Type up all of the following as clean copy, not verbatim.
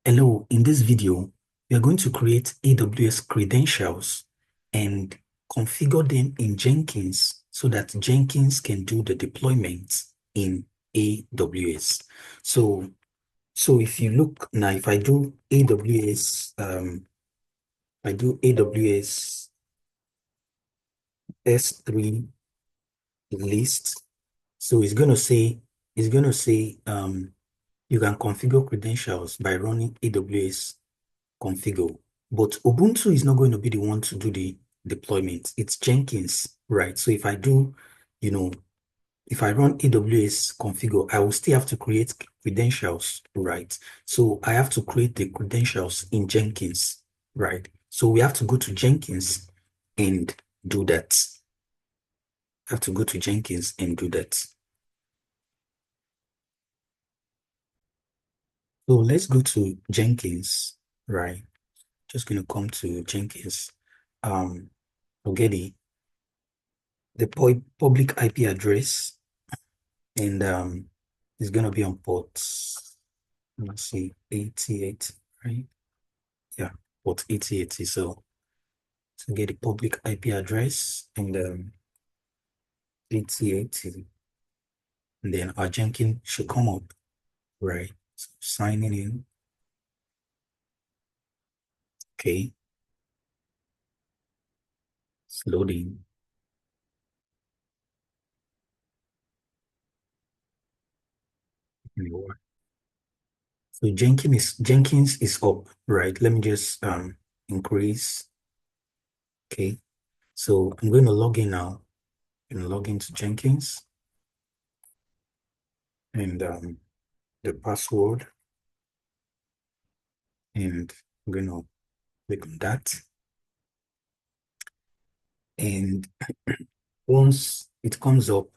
Hello, in this video, we are going to create AWS credentials and configure them in Jenkins so that Jenkins can do the deployment in AWS. So if you look now, if I do AWS, I do AWS S3 list. So it's gonna say you can configure credentials by running AWS configure. But Ubuntu is not going to be the one to do the deployment. It's Jenkins, right? So if I do, you know, if I run AWS configure, I will still have to create credentials, right? So I have to create the credentials in Jenkins, right? So we have to go to Jenkins and do that. Have to go to Jenkins and do that. So let's go to Jenkins, right? Just going to come to Jenkins. Forget the public IP address, and it's gonna be on port, let's see, 88, right? Yeah, port 8080. So get the public IP address and 8080, and then our Jenkins should come up, right? So signing in, okay, it's loading. So Jenkins is up, right? Let me just increase. Okay, so I'm going to log in now. I'm going to log into Jenkins, and the password, and I'm going to click on that. And once it comes up,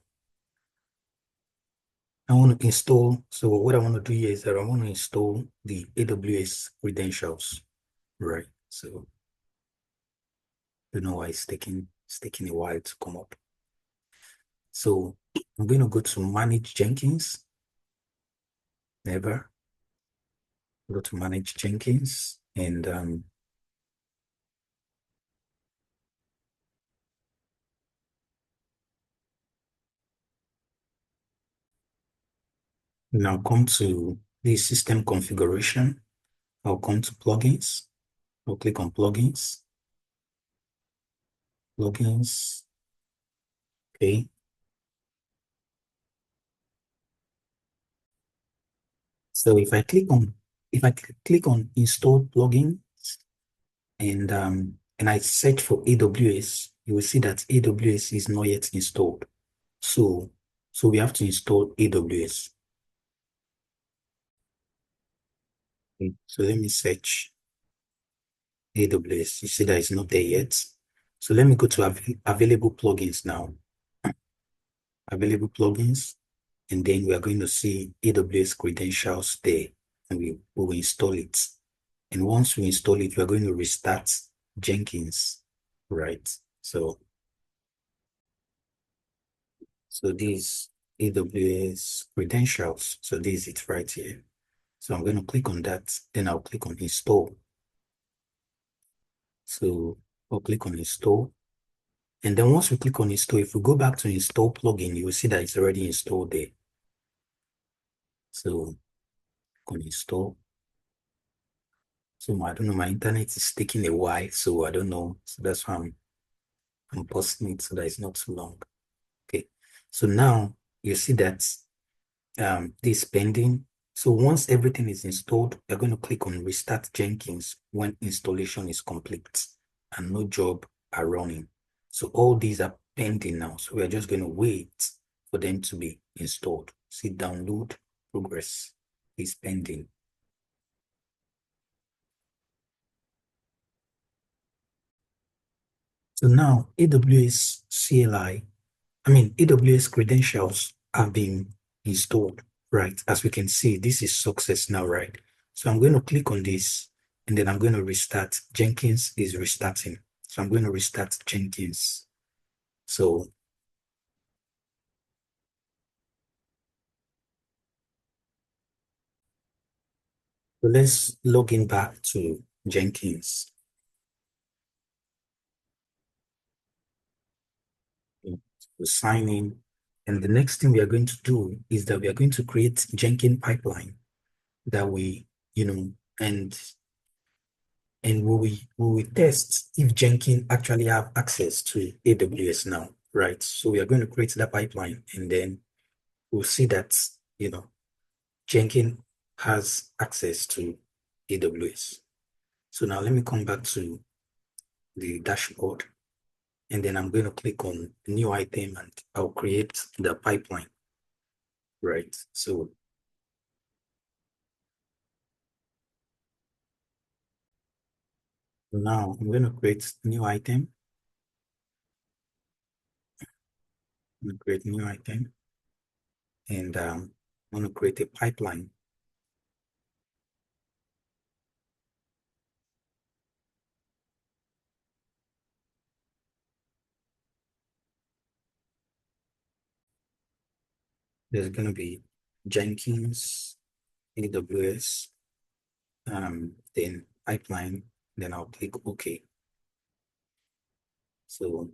I want to install. So what I want to do here is that I want to install the AWS credentials, right? So I don't know why it's taking a while to come up. So I'm going to go to manage Jenkins. Never go to manage Jenkins, and now come to the system configuration. I'll come to plugins. I'll click on plugins. Plugins. Okay. So if I click on install plugin, and I search for AWS, you will see that AWS is not yet installed. So we have to install AWS. Okay. So let me search AWS. You see that it's not there yet. So let me go to available plugins now. Available plugins, and then we are going to see AWS credentials there, and we will install it. And once we install it, we are going to restart Jenkins, right? So these AWS credentials. So this is it right here. So I'm going to click on that. Then I'll click on install. So I'll click on install. And then once we click on install, if we go back to install plugin, you will see that it's already installed there. So click on install. So I don't know, my internet is taking a while, so I don't know. So that's why I'm pausing it so that it's not too long. Okay. So now you see that this pending. So once everything is installed, you're going to click on restart Jenkins when installation is complete and no job are running. So all these are pending now. So we're just going to wait for them to be installed. See, download progress is pending. So now AWS CLI, AWS credentials are being installed, right? As we can see, this is success now, right? So I'm going to click on this, and then I'm going to restart. Jenkins is restarting. So I'm going to restart Jenkins. So So let's log in back to Jenkins. To sign in. And the next thing we are going to do is that we are going to create Jenkins pipeline that we, you know, and we will test if Jenkins actually have access to AWS now, right? So we are going to create that pipeline and then we'll see that, Jenkins has access to AWS. So now let me come back to the dashboard and then I'm going to click on new item and I'll create the pipeline, right? So now I'm going to create new item. I'm going to create new item and I'm going to create a pipeline. There's going to be Jenkins, AWS, then pipeline, then I'll click OK. So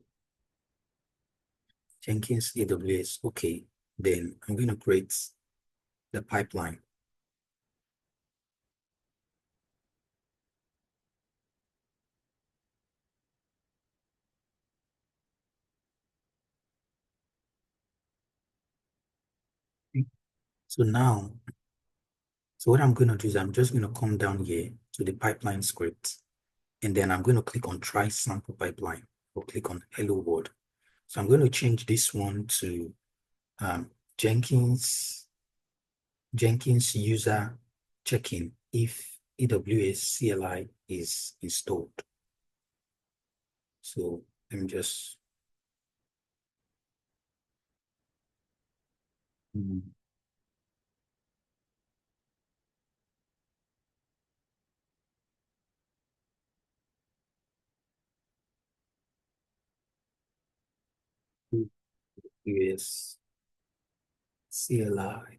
Jenkins, AWS, OK. Then I'm going to create the pipeline. So now, so what I'm going to do is I'm just going to come down here to the pipeline script, and then I'm going to click on try sample pipeline or click on hello world. So I'm going to change this one to Jenkins user checking if AWS CLI is installed. So let me just AWS CLI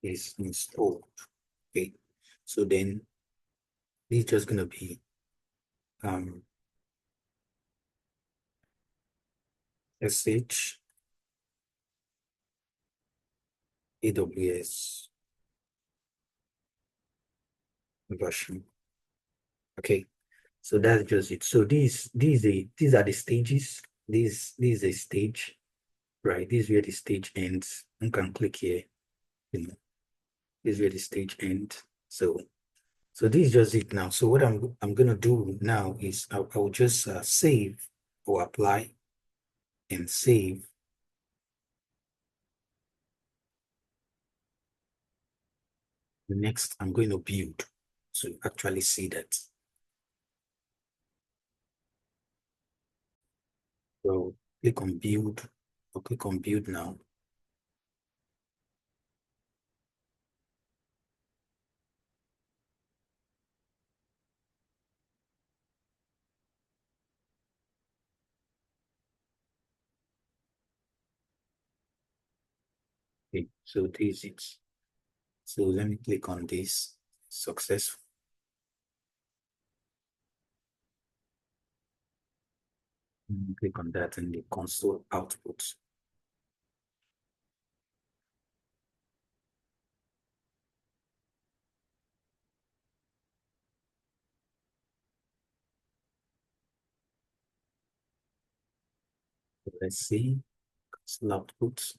is installed. Okay, so then this is just gonna be um sh AWS version. Okay, so that's just it. So these are the stages. This is a stage, right? This is where the stage ends. You can click here, this is where the stage ends. So this is just it now. So what I'm gonna do now is I'll just save or apply and save. Next, I'm going to build to actually see that. So click on build or click on build now. Okay, so this is it. So let me click on this successful. Click on that in the console output. Let's see, console output.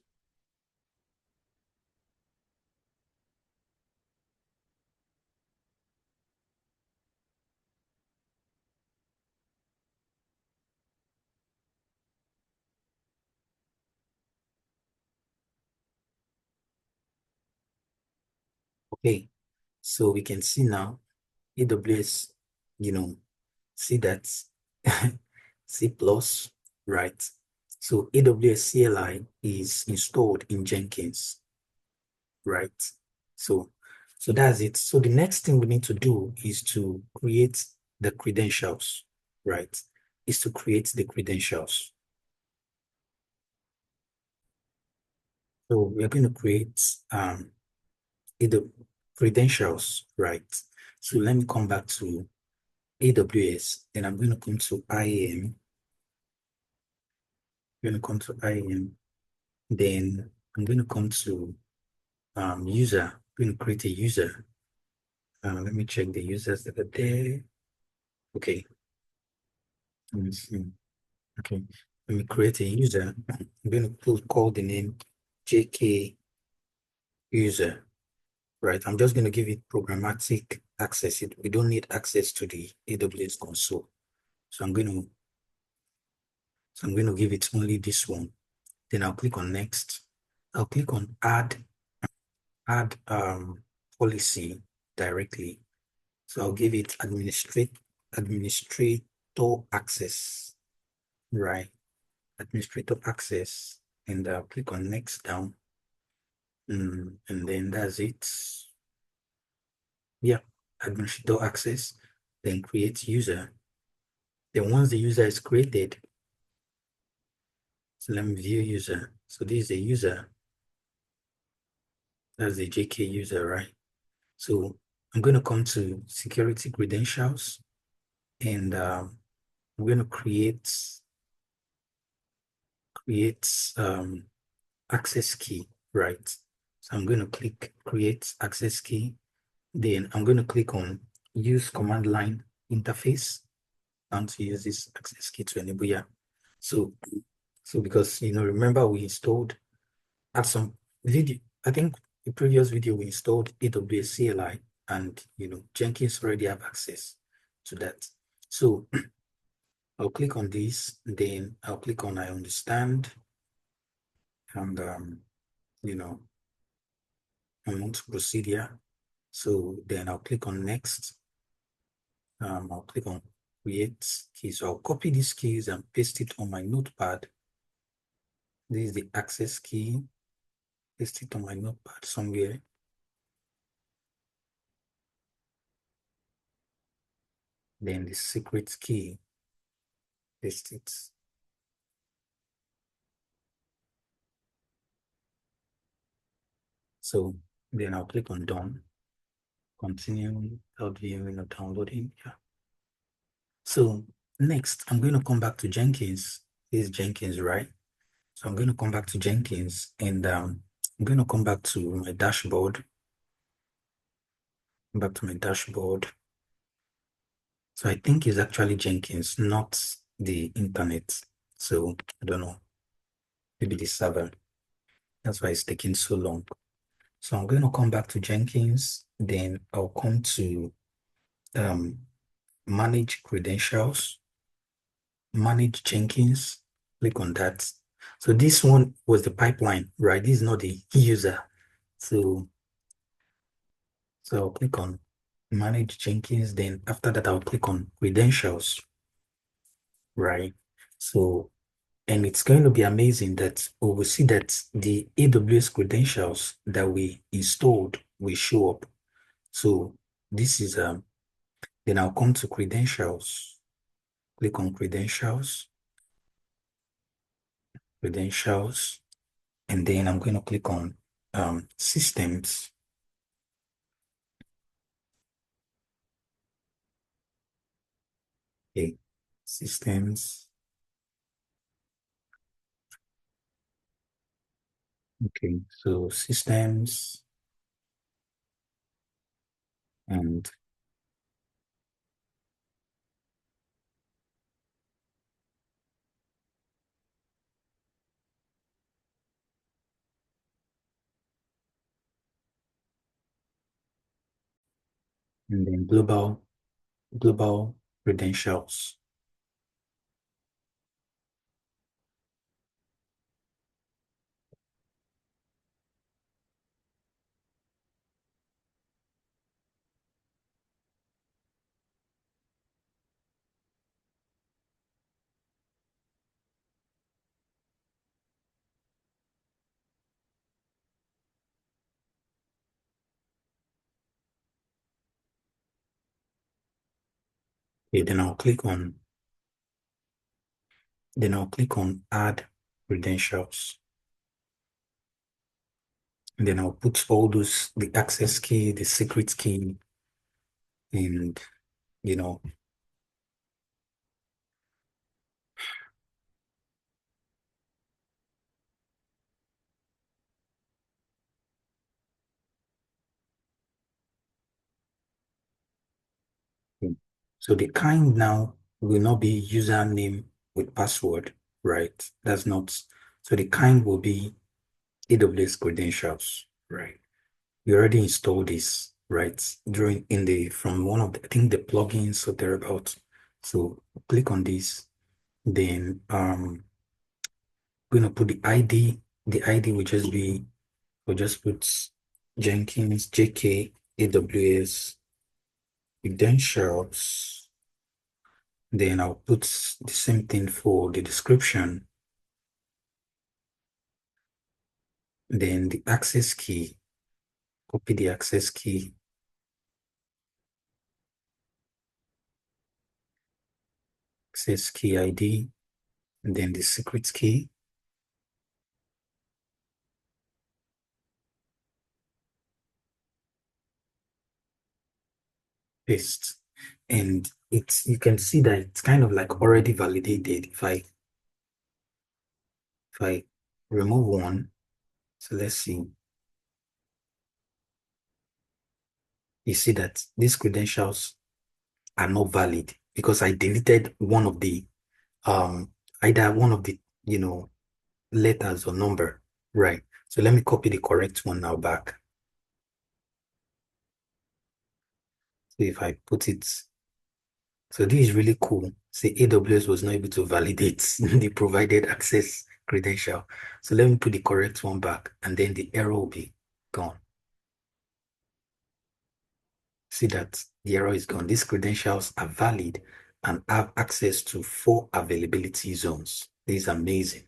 Okay, so we can see now AWS, you know, see that C plus, right? So AWS CLI is installed in Jenkins, right? So, so that's it. So the next thing we need to do is to create the credentials, right? Is to create the credentials. So we're going to create either credentials, right? So let me come back to AWS. Then I'm going to come to IAM. I'm going to come to IAM. Then I'm going to come to user. I'm going to create a user. Let me check the users that are there. Okay. Let me see. Okay. Let me create a user. I'm going to call the name JK user, right? I'm just going to give it programmatic access. We don't need access to the AWS console. So I'm going to give it only this one. Then I'll click on next. I'll click on add policy directly. So I'll give it administrator access, right? Administrator access, and I'll click on next down. And then that's it. Yeah, administrator access, then create user. Then once the user is created, so let me view user. So this is the user. That's the JK user, right? So I'm going to come to security credentials, and I'm going to create access key, right? So I'm going to click create access key. Then I'm going to click on use command line interface and to use this access key to enable. Yeah. So because remember we installed at some video, I think the previous video we installed AWS CLI, and Jenkins already have access to that. So I'll click on this, then I'll click on I understand, and I want to proceed here. So then I'll click on next. I'll click on create keys. So I'll copy these keys and paste it on my notepad. This is the access key. Paste it on my notepad somewhere. Then the secret key. Paste it. So then I'll click on done. Continue without viewing or downloading. Yeah. So next, I'm going to come back to Jenkins. This is Jenkins, right? So I'm going to come back to Jenkins, and I'm going to come back to my dashboard. Back to my dashboard. So I think it's actually Jenkins, not the internet. So I don't know, maybe the server. That's why it's taking so long. So I'm going to come back to Jenkins, then I'll come to manage credentials, manage Jenkins, click on that. So this one was the pipeline, right? This is not the user. So I'll click on manage Jenkins. Then after that, I'll click on credentials, right? So, and it's going to be amazing that we will see that the AWS credentials that we installed will show up. So this is, then I'll come to credentials, click on credentials, and then I'm going to click on systems. Okay, systems. Okay, so systems and then global credentials. Okay, then I'll click on add credentials. And then I'll put all those, the access key, the secret key, and, you know, so the kind now will not be username with password, right? That's not, so the kind will be AWS credentials, right? We already installed this, right? During in the from one of the, I think the plugins or thereabouts. So click on this, then gonna put the ID. The ID will just be we'll just put Jenkins JK AWS credentials. Then I'll put the same thing for the description. Then the access key, copy the access key ID, and then the secret key, paste. And it's you can see that it's kind of like already validated. If I remove one, so let's see, you see that these credentials are not valid because I deleted one of the um either one of the letters or number, right? So let me copy the correct one now back. So if I put it, so this is really cool. Say AWS was not able to validate the provided access credential. So let me put the correct one back and then the error will be gone. See that the error is gone. These credentials are valid and have access to 4 availability zones. This is amazing.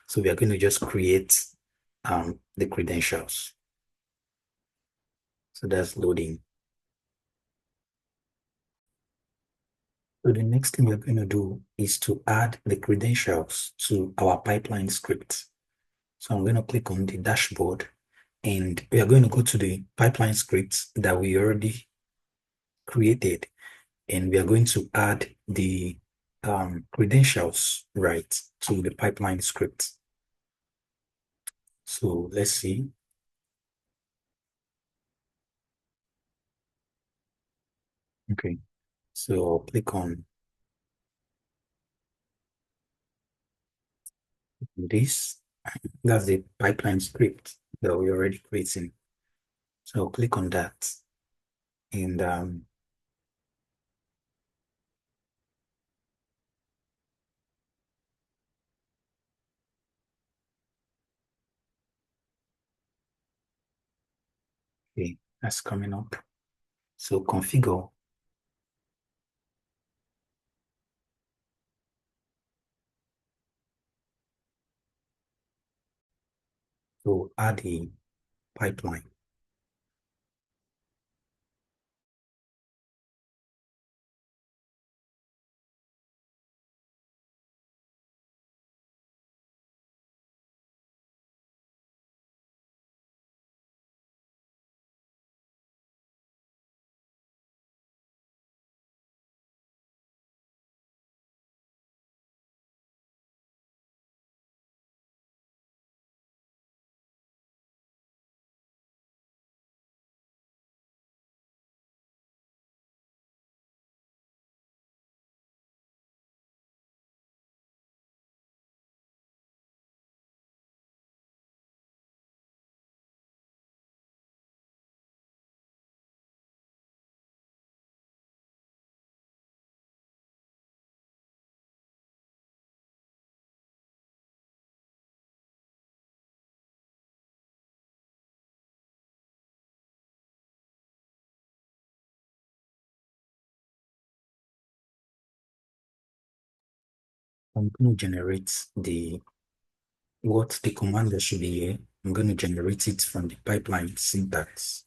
So we are going to just create the credentials. So that's loading. So the next thing we're going to do is to add the credentials to our pipeline script. So I'm going to click on the dashboard and we are going to go to the pipeline script that we already created and we are going to add the credentials right to the pipeline script. So let's see. Okay. So I'll click on this. That's the pipeline script that we're already creating. So I'll click on that and okay, that's coming up. So configure to add a pipeline. I'm going to generate what the command that should be here. I'm going to generate it from the pipeline syntax.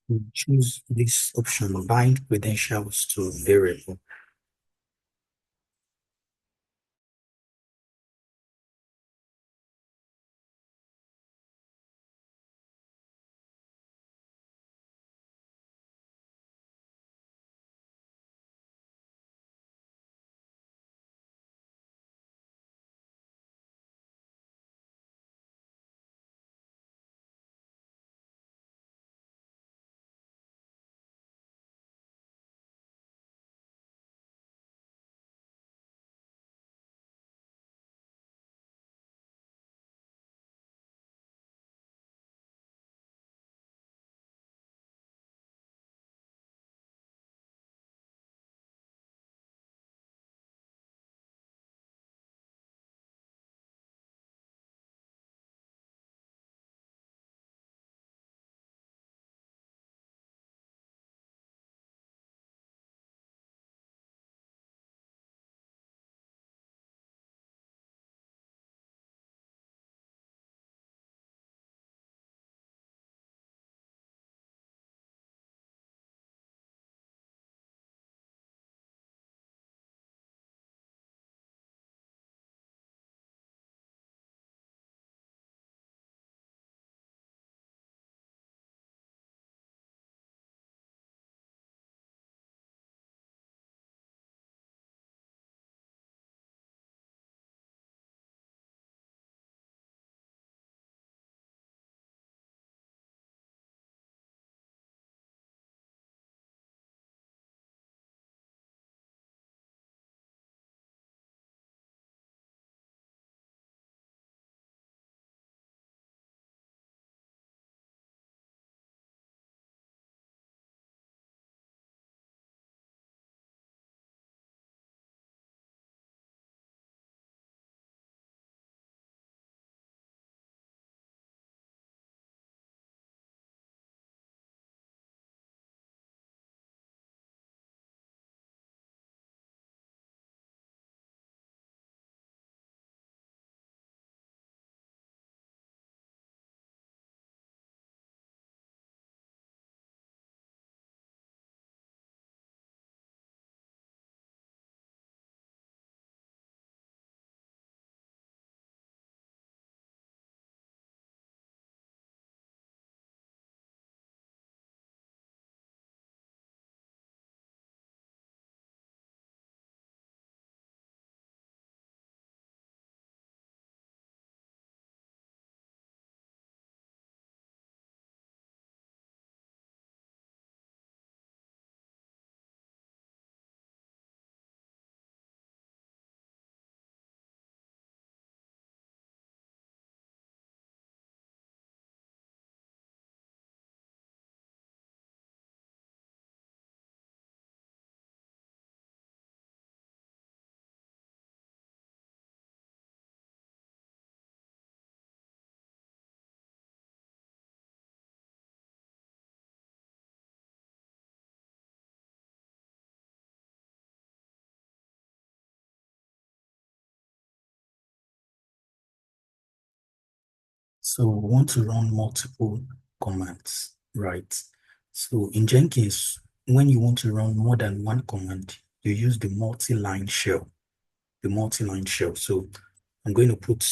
We choose this option, bind credentials to variable. So we want to run multiple commands, right? So in Jenkins, when you want to run more than one command, you use the multi-line shell, the multi-line shell. So I'm going to put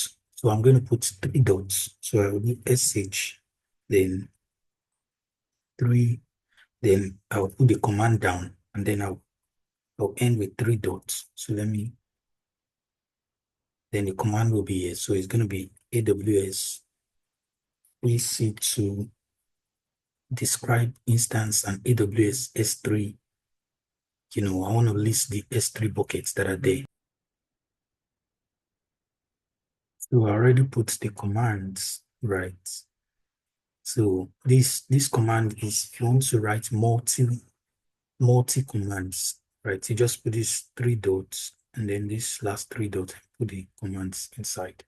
three dots. So I will do sh, then three, then I'll put the command down, and then I'll end with three dots. So then the command will be here. So it's going to be AWS EC2 describe instance and AWS S3. I want to list the S3 buckets that are there. So I already put the commands, right? So this command is if you want to write multi commands, right? You just put these three dots and then this last three dots, put the commands inside.